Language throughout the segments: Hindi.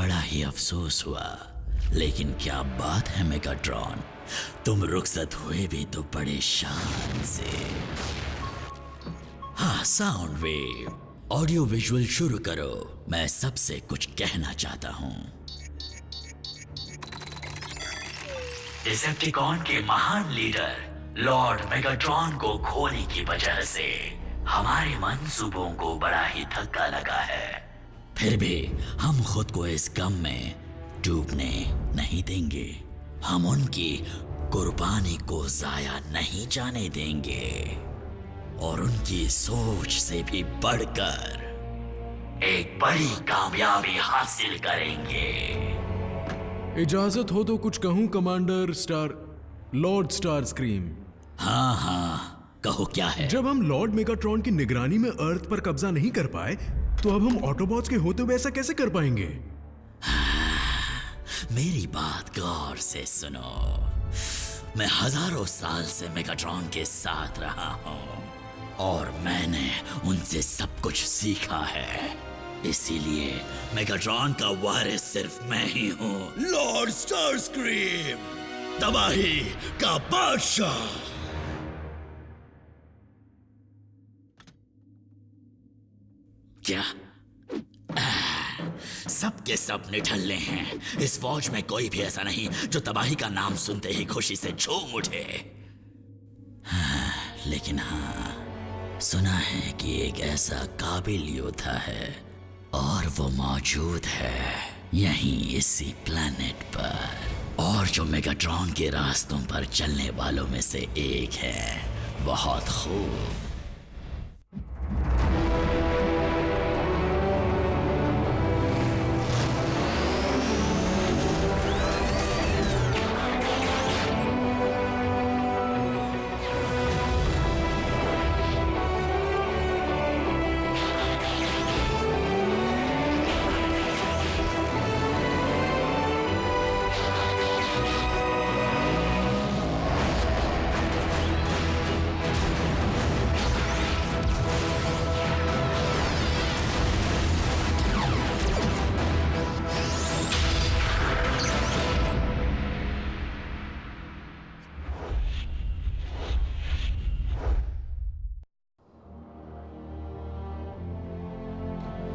बड़ा ही अफसोस हुआ, लेकिन क्या बात है मेगाट्रॉन, तुम रुखसत हुए भी तो बड़े शान से। हाँ, साउंड वेव, ऑडियो विजुअल शुरू करो, मैं सबसे कुछ कहना चाहता हूँ। डिसेप्टिकॉन के महान लीडर लॉर्ड मेगाट्रॉन को खोने की वजह से हमारे मंसूबों को बड़ा ही धक्का लगा है। फिर भी हम खुद को इस गम में डूबने नहीं देंगे। हम उनकी कुर्बानी को जाया नहीं जाने देंगे और उनकी सोच से भी बढ़कर एक बड़ी कामयाबी हासिल करेंगे। इजाजत हो तो कुछ कहूं कमांडर लॉर्ड स्टार स्क्रीम। हाँ, कहो क्या है। जब हम लॉर्ड मेगाट्रॉन की निगरानी में अर्थ पर कब्जा नहीं कर पाए, तो अब हम ऑटोबॉट्स के होते हुए ऐसा कैसे कर पाएंगे? मेरी बात गौर से सुनो। मैं हजारों साल से मेगाट्रॉन के साथ रहा हूँ और मैंने उनसे सब कुछ सीखा है। इसीलिए मेगाट्रॉन का वारिस सिर्फ मैं ही हूँ, लॉर्ड स्टार स्क्रीम, तबाही का बादशाह। क्या सब के सब निठल्ले हैं? इस फौज में कोई भी ऐसा नहीं जो तबाही का नाम सुनते ही खुशी से झूम उठे। लेकिन हाँ, सुना है कि एक ऐसा काबिल योद्धा है और वो मौजूद है यहीं इसी प्लेनेट पर, और जो मेगाट्रॉन के रास्तों पर चलने वालों में से एक है। बहुत खूब।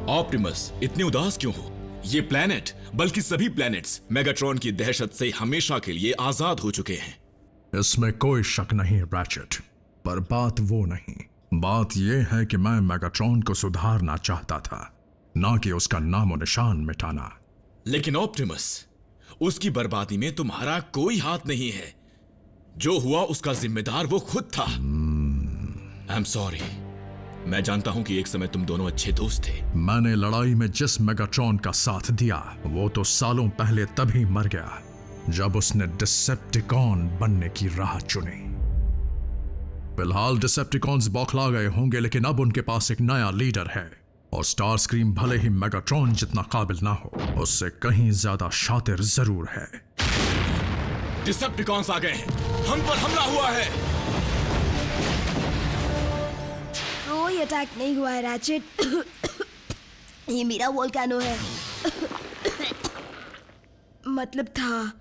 ऑप्टिमस, इतने उदास क्यों हो? ये प्लेनेट, बल्कि सभी प्लेनेट्स मेगाट्रॉन की दहशत से हमेशा के लिए आजाद हो चुके हैं। इसमें कोई शक नहीं रैचेट, पर बात वो नहीं। बात यह है कि मैं मेगाट्रॉन को सुधारना चाहता था, ना कि उसका नामो निशान मिटाना। लेकिन ऑप्टिमस, उसकी बर्बादी में तुम्हारा कोई हाथ नहीं है। जो हुआ उसका जिम्मेदार वो खुद था। I am sorry. मैं जानता हूं कि एक समय तुम दोनों अच्छे दोस्त थे। मैंने लड़ाई में जिस मेगाट्रॉन का साथ दिया, वो तो सालों पहले तभी मर गया जब उसने डिसेप्टिकॉन बनने की राह चुनी। फिलहाल डिसेप्टिकॉन्स बौखला गए होंगे, लेकिन अब उनके पास एक नया लीडर है और स्टार स्क्रीम भले ही मेगाट्रॉन जितना काबिल ना हो, उससे कहीं ज्यादा शातिर जरूर है। डिसेप्टिकॉन्स आ गए हैं, हम पर हमला हुआ है। कोई अटैक नहीं हुआ है रैचेट। ये मेरा वोल्केनो है। मतलब था।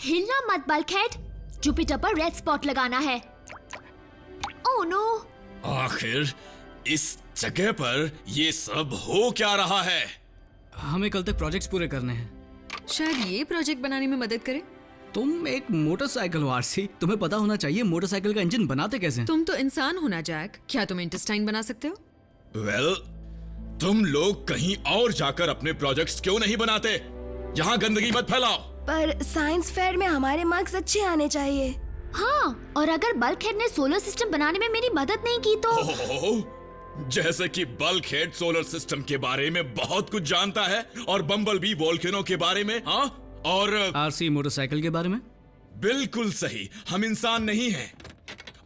हिलना मत बल्कहेड, जुपिटर पर रेड स्पॉट लगाना है। Oh no! आखिर इस जगह पर ये सब हो क्या रहा है? हमें कल तक प्रोजेक्ट्स पूरे करने हैं। शायद ये प्रोजेक्ट बनाने में मदद करे। तुम एक मोटरसाइकिल हो आरसी, तुम्हें पता होना चाहिए मोटरसाइकिल का इंजन बनाते कैसे। तुम तो इंसान हो ना जैक, क्या तुम इंटेस्टाइन बना सकते हो? वेल, तुम लोग कहीं और जाकर अपने प्रोजेक्ट्स क्यों नहीं बनाते? यहाँ गंदगी मत फैलाओ। पर साइंस फेयर में हमारे मार्क्स अच्छे आने चाहिए। हाँ, और अगर बल्कहेड ने सोलर सिस्टम बनाने में मेरी मदद नहीं की तो। जैसे कि बल्कहेड सोलर सिस्टम के बारे में बहुत कुछ जानता है और बम्बलबी वोल्केनो के बारे में, हाँ, और आरसी मोटरसाइकिल के बारे में। बिल्कुल सही, हम इंसान नहीं हैं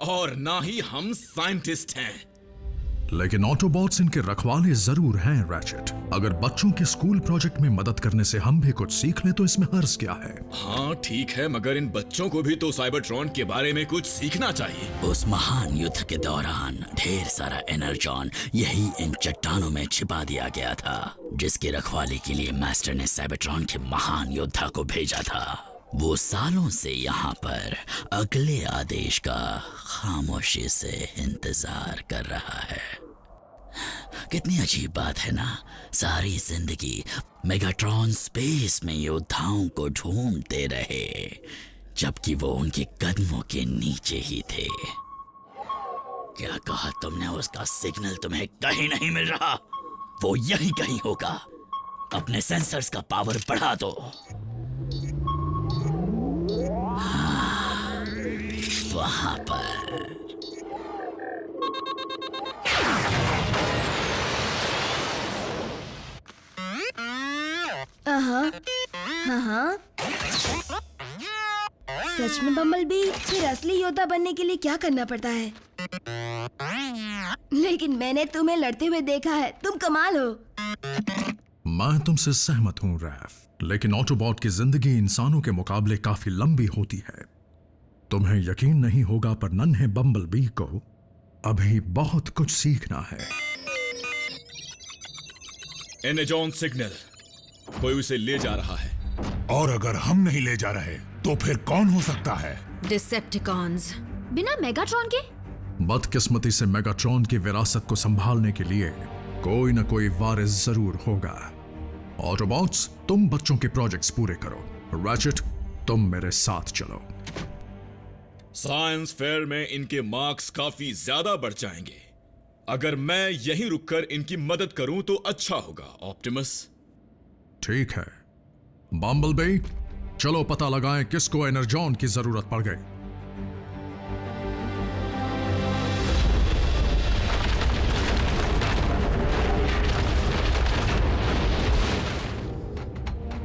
और ना ही हम साइंटिस्ट हैं। लेकिन ऑटोबॉट्स इनके रखवाले जरूर हैं रैचेट। अगर बच्चों के स्कूल प्रोजेक्ट में मदद करने से हम भी कुछ सीख लें तो इसमें हर्ज क्या है? हाँ ठीक है, मगर इन बच्चों को भी तो साइबरट्रॉन के बारे में कुछ सीखना चाहिए। उस महान युद्ध के दौरान ढेर सारा एनर्जॉन यही इन चट्टानों में छिपा दिया गया था, जिसके रखवाले के लिए मास्टर ने साइबरट्रॉन के महान योद्धा को भेजा था। वो सालों से यहाँ पर अगले आदेश का खामोशी से इंतजार कर रहा है। कितनी अजीब बात है ना, सारी जिंदगी मेगाट्रॉन स्पेस में योद्धाओं को ढूंढते रहे, जबकि वो उनके कदमों के नीचे ही थे। क्या कहा तुमने? उसका सिग्नल तुम्हें कहीं नहीं मिल रहा? वो यहीं कहीं होगा। अपने सेंसर्स का पावर बढ़ा दो। हाँ, वहां पर। हाँ। सच में बम्बल बी, फिर असली योद्धा बनने के लिए क्या करना पड़ता है? लेकिन मैंने तुम्हें लड़ते हुए देखा है, तुम कमाल हो। मैं तुमसे सहमत हूँ रैफ, लेकिन ऑटोबॉट की जिंदगी इंसानों के मुकाबले काफी लंबी होती है। तुम्हें यकीन नहीं होगा पर नन्हे बम्बल बी को अभी बहुत कुछ सीखना है। एनर्जॉन सिग्नल, कोई उसे ले जा रहा है। और अगर हम नहीं ले जा रहे तो फिर कौन हो सकता है? डिसेप्टिकॉन्स। बिना मेगाट्रॉन के? बदकिस्मती से मेगाट्रॉन की विरासत को संभालने के लिए कोई न कोई वारिस जरूर होगा। ऑटोबॉट्स, तुम बच्चों के प्रोजेक्ट्स पूरे करो। रैचेट, तुम मेरे साथ चलो। साइंस फेयर में इनके मार्क्स काफी ज्यादा बढ़ जाएंगे। अगर मैं यहीं रुककर इनकी मदद करूं तो अच्छा होगा। ऑप्टिमस। ठीक है बम्बलबी, चलो पता लगाएं किसको एनर्जॉन की जरूरत पड़ गई।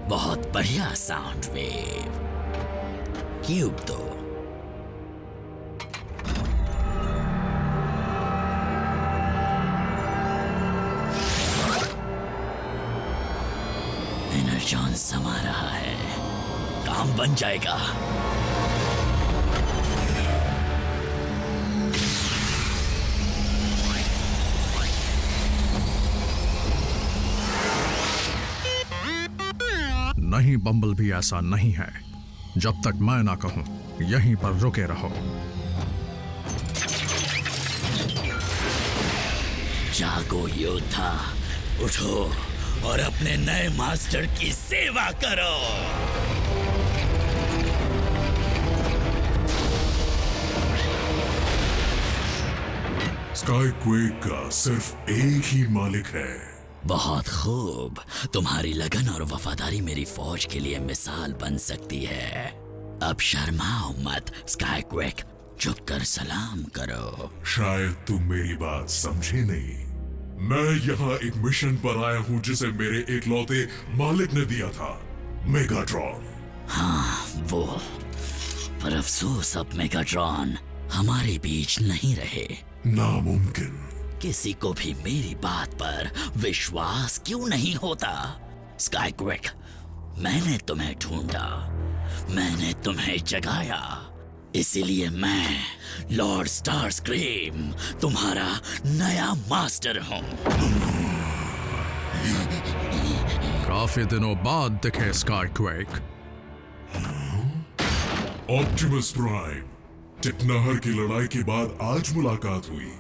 बहुत बढ़िया साउंड वेव। क्यूब दो। एनर्जॉन समा रहा है, काम बन जाएगा। नहीं बम्बल भी, ऐसा नहीं है। जब तक मैं ना कहूं यहीं पर रुके रहो। जागो योद्धा, उठो और अपने नए मास्टर की सेवा करो। स्काईक्वेक का सिर्फ एक ही मालिक है। बहुत खूब, तुम्हारी लगन और वफादारी मेरी फौज के लिए मिसाल बन सकती है। अब शर्माओ मत स्काईक्वेक, झुककर सलाम करो। शायद तुम मेरी बात समझे नहीं। मैं यहाँ एक मिशन पर आया हूँ जिसे मेरे इकलौते मालिक ने दिया था, मेगाट्रॉन। हाँ वो, पर अफसोस अब मेगाट्रॉन हमारे बीच नहीं रहे। नामुमकिन। किसी को भी मेरी बात पर विश्वास क्यों नहीं होता? स्काईक्वेक, मैंने तुम्हें ढूंढा, मैंने तुम्हें जगाया, इसीलिए मैं लॉर्ड स्टारस्क्रीम तुम्हारा नया मास्टर हूं। काफी दिनों बाद दिखे स्काईक्वेक। ऑप्टिमस प्राइम, टिकनहर की लड़ाई के बाद आज मुलाकात हुई।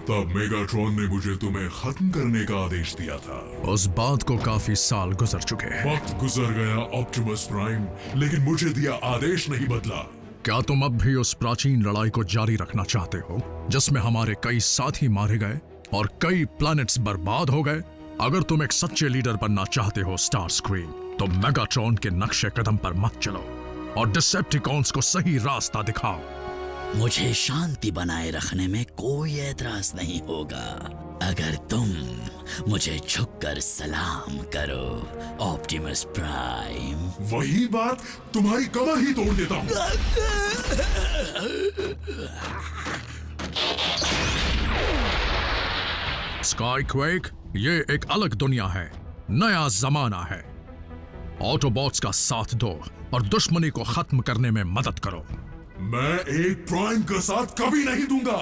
तब मेगाट्रॉन ने मुझे तुम्हें खत्म करने का आदेश दिया था। उस बात को काफी साल गुजर चुके हैं। वक्त गुजर गया ऑप्टिमस प्राइम, लेकिन मुझे दिया आदेश नहीं बदला। क्या तुम अब भी उस प्राचीन लड़ाई को जारी रखना चाहते हो जिसमें हमारे कई साथी मारे गए और कई प्लैनेट्स बर्बाद हो गए? अगर तुम एक सच्चे लीडर बनना चाहते हो स्टारस्क्रीम, तो मेगाट्रॉन के नक्शे कदम पर मत चलो और डिसेप्टिकॉन्स को सही रास्ता दिखाओ। मुझे शांति बनाए रखने में कोई एतराज नहीं होगा अगर तुम मुझे झुककर सलाम करो ऑप्टिमस प्राइम। वही बात तुम्हारी कमर ही तोड़ देता हूँ। स्काईक्वेक, ये एक अलग दुनिया है, नया जमाना है। ऑटोबॉट्स का साथ दो और दुश्मनी को खत्म करने में मदद करो। मैं एक प्राइम का साथ कभी नहीं दूंगा।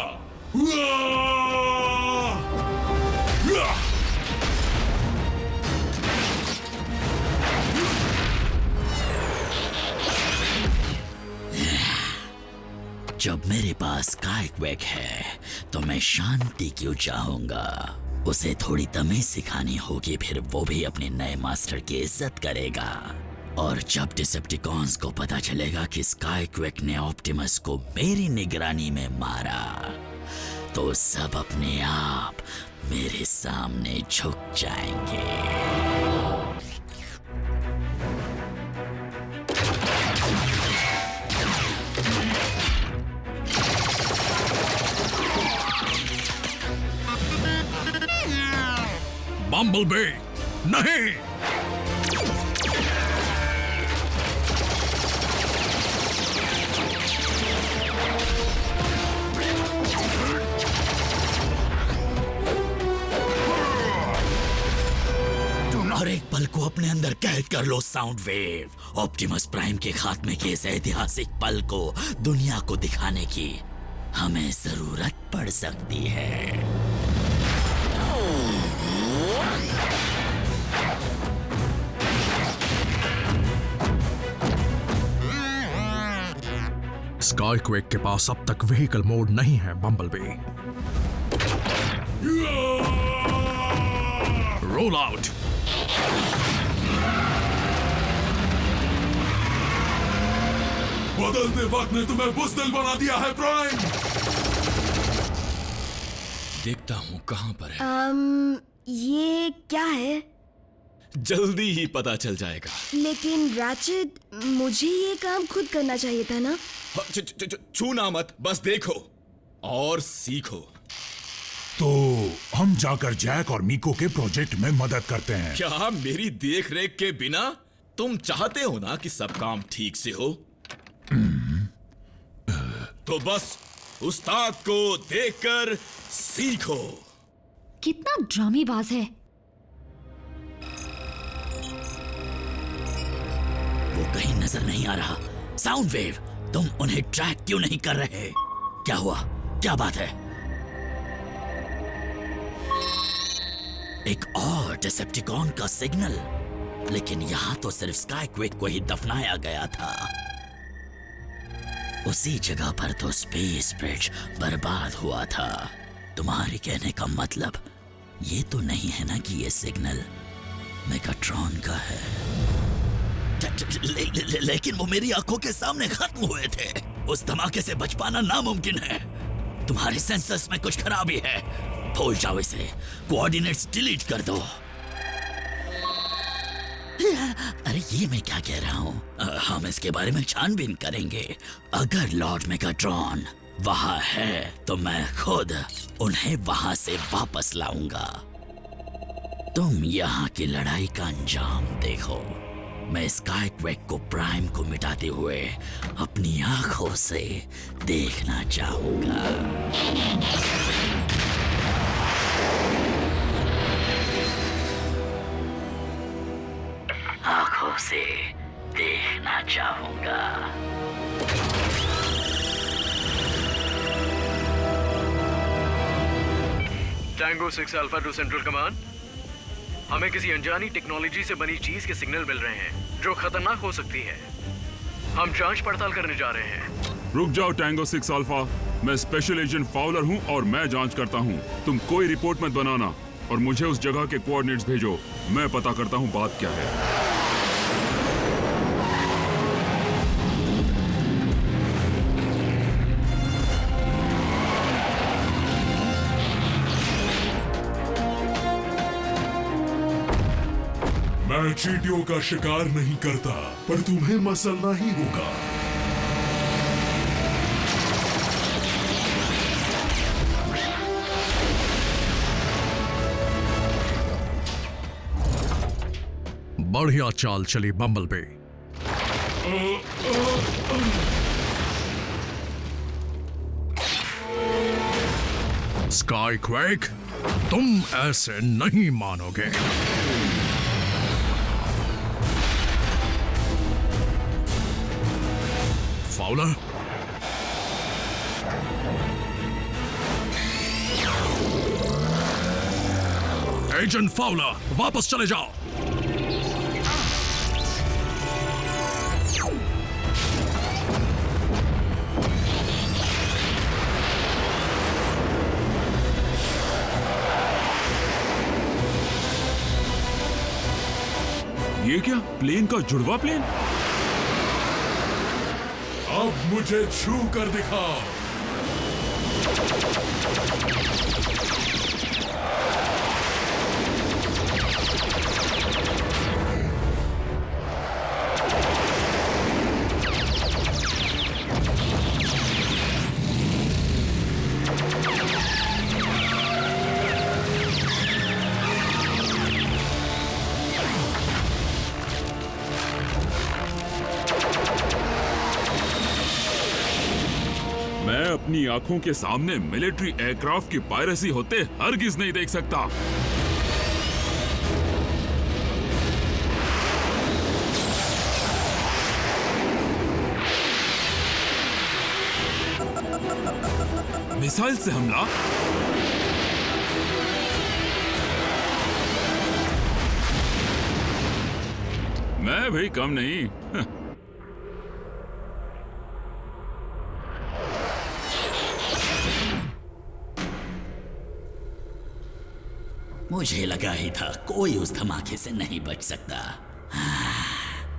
जब मेरे पास स्काईक्वेक है तो मैं शांति क्यों चाहूंगा। उसे थोड़ी तमीज सिखानी होगी, फिर वो भी अपने नए मास्टर की इज्जत करेगा। और जब डिसेप्टिकॉन्स को पता चलेगा कि स्काईक्वेक ने ऑप्टिमस को मेरी निगरानी में मारा, तो सब अपने आप मेरे सामने झुक जाएंगे। बम्बलबी, नहीं! हर एक पल को अपने अंदर कैद कर low sound wave. Optimus prime के खात्मे के इस ऐतिहासिक पल को दुनिया को दिखाने की हमें जरूरत पड़ सकती है। स्काईक्वेक के पास अब तक व्हीकल मोड नहीं है बम्बलबी। Roll out. बदलते वक्त ने तुम्हें बुज़दिल बना दिया है प्राइम। देखता हूं कहां पर है। ये क्या है? जल्दी ही पता चल जाएगा। लेकिन रैचेट, मुझे ये काम खुद करना चाहिए था ना? छूना मत, बस देखो और सीखो। तो हम जाकर जैक और मीको के प्रोजेक्ट में मदद करते हैं। क्या मेरी देख रेख के बिना? तुम चाहते हो ना कि सब काम ठीक से हो? तो बस उस्ताद को देखकर सीखो। कितना ड्रामेबाज है। वो कहीं नजर नहीं आ रहा। साउंड वेव, तुम उन्हें ट्रैक क्यों नहीं कर रहे? क्या हुआ? क्या बात है? एक और डिसेप्टिकॉन का सिग्नल, लेकिन यहां तो सिर्फ स्काईक्वेक को ही दफनाया गया था। उसी जगह पर तो स्पेस ब्रिज बर्बाद हुआ था। तुम्हारे कहने का मतलब ये तो नहीं है ना कि ये सिग्नल मेगाट्रॉन का है? लेकिन वो मेरी आंखों के सामने खत्म हुए थे। उस धमाके से बच पाना नामुमकिन है। तुम्हारे सेंसर्स में कुछ खराबी है। भूल जाओ इसे। कोऑर्डिनेट्स डिलीट कर दो। अरे ये मैं क्या कह रहा हूँ? हम इसके बारे में छानबीन करेंगे। अगर लॉर्ड मेगाट्रॉन वहां है तो मैं खुद उन्हें वहां से वापस लाऊंगा। तुम यहाँ की लड़ाई का अंजाम देखो। मैं स्काईक्वेक को प्राइम को मिटाते हुए अपनी आंखों से देखना चाहूंगा। आंखों से देखना चाहूंगा। Tango 6 alpha two central command. हमें किसी अनजानी टेक्नोलॉजी से बनी चीज के सिग्नल मिल रहे हैं जो खतरनाक हो सकती है। हम जांच पड़ताल करने जा रहे हैं। रुक जाओ टैंगो 6 अल्फा, मैं स्पेशल एजेंट फाउलर हूं और मैं जांच करता हूं। तुम कोई रिपोर्ट मत बनाना और मुझे उस जगह के कोऑर्डिनेट्स भेजो। मैं पता करता हूं बात क्या है। मैं चींटियों का शिकार नहीं करता, पर तुम्हें मसलना ही होगा। बढ़िया चाल चली बम्बलबी। स्काईक्वेक, तुम ऐसे नहीं मानोगे। फाउलर, एजेंट फाउलर, वापस चले जाओ। ये क्या, प्लेन का जुड़वा प्लेन? अब मुझे छू कर दिखाओ। मैं अपनी आंखों के सामने मिलिट्री एयरक्राफ्ट की पायरेसी होते हरगिज नहीं देख सकता। मिसाइल से हमला? मैं भी कम नहीं। मुझे लगा ही था कोई उस धमाके से नहीं बच सकता।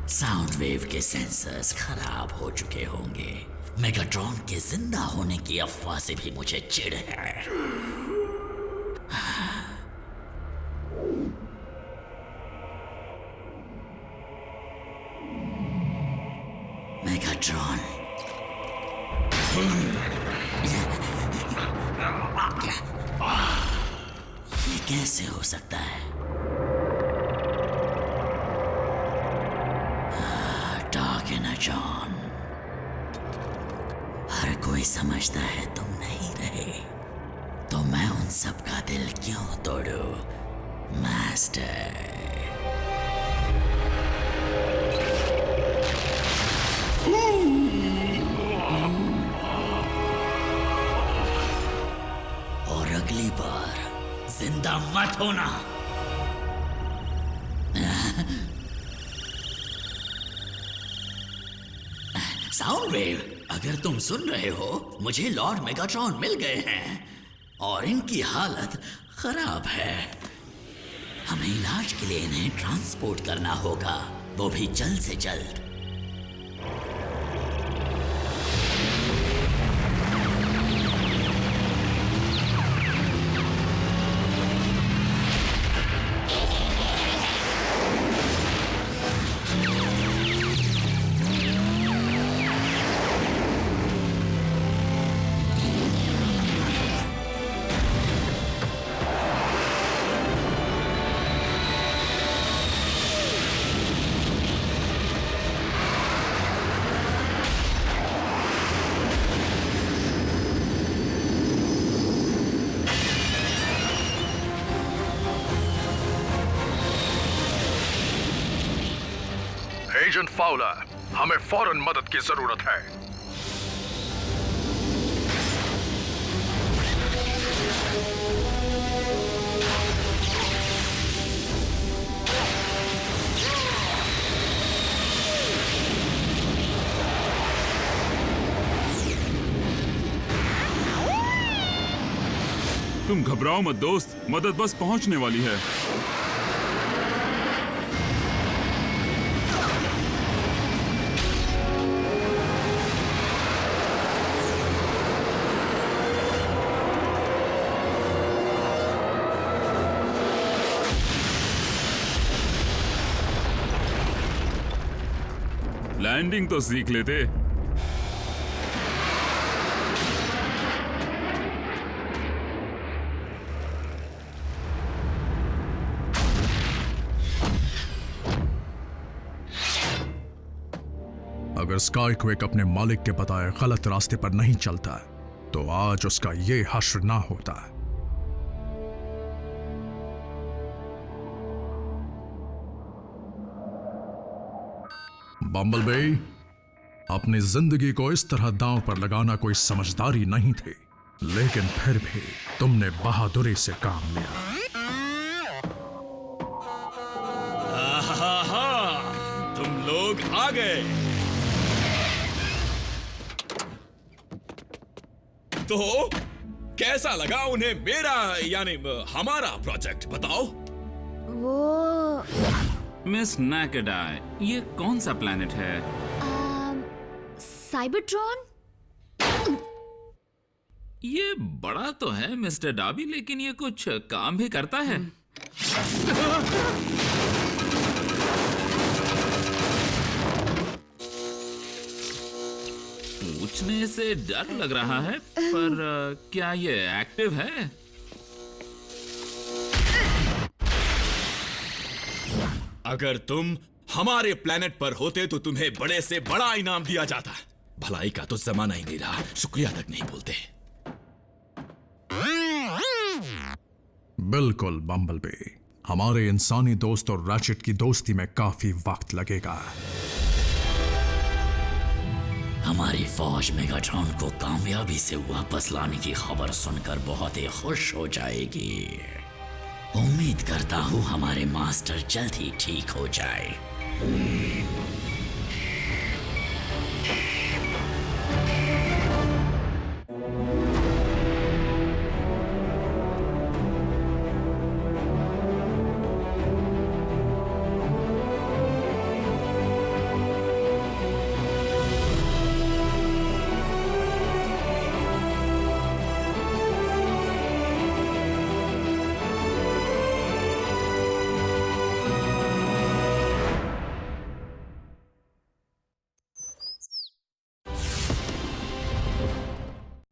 साउंड वेव के सेंसर्स खराब हो चुके होंगे। मेगाट्रॉन के जिंदा होने की अफवाह से भी मुझे चिढ़ है। मेगाट्रॉन, ये कैसे हो सकता है? डार्क एनर्जॉन, हर कोई समझता है तुम नहीं रहे, तो मैं उन सब का दिल क्यों तोड़ूं, मास्टर? और अगली बार जिंदा मत होना। साउंड वेव, अगर तुम सुन रहे हो, मुझे लॉर्ड मेगाट्रॉन मिल गए हैं और इनकी हालत खराब है। हमें इलाज के लिए इन्हें ट्रांसपोर्ट करना होगा, वो भी जल्द से जल्द। एजेंट फाउलर, हमें फौरन मदद की जरूरत है। तुम घबराओ मत दोस्त, मदद बस पहुंचने वाली है। लैंडिंग तो सीख लेते। अगर स्काईक्वेक अपने मालिक के बताए गलत रास्ते पर नहीं चलता, तो आज उसका ये हश्र ना होता। बम्बलबी, अपनी जिंदगी को इस तरह दांव पर लगाना कोई समझदारी नहीं थी, लेकिन फिर भी तुमने बहादुरी से काम लिया। तुम लोग आ गए। तो कैसा लगा उन्हें मेरा यानी हमारा प्रोजेक्ट, बताओ। वो मिस नैकेडाई, ये कौन सा प्लैनेट है? साइबरट्रॉन? ये बड़ा तो है मिस्टर डाबी, लेकिन ये कुछ काम भी करता है। पूछने से डर लग रहा है, पर क्या ये एक्टिव है? अगर तुम हमारे प्लेनेट पर होते तो तुम्हें बड़े से बड़ा इनाम दिया जाता। भलाई का तो जमाना ही नहीं रहा, शुक्रिया तक नहीं बोलते। बिल्कुल बम्बलबी, हमारे इंसानी दोस्त और रैचेट की दोस्ती में काफी वक्त लगेगा। हमारी फौज मेगाट्रॉन को कामयाबी से वापस लाने की खबर सुनकर बहुत ही खुश हो जाएगी। उम्मीद करता हूँ हमारे मास्टर जल्द ही ठीक हो जाए।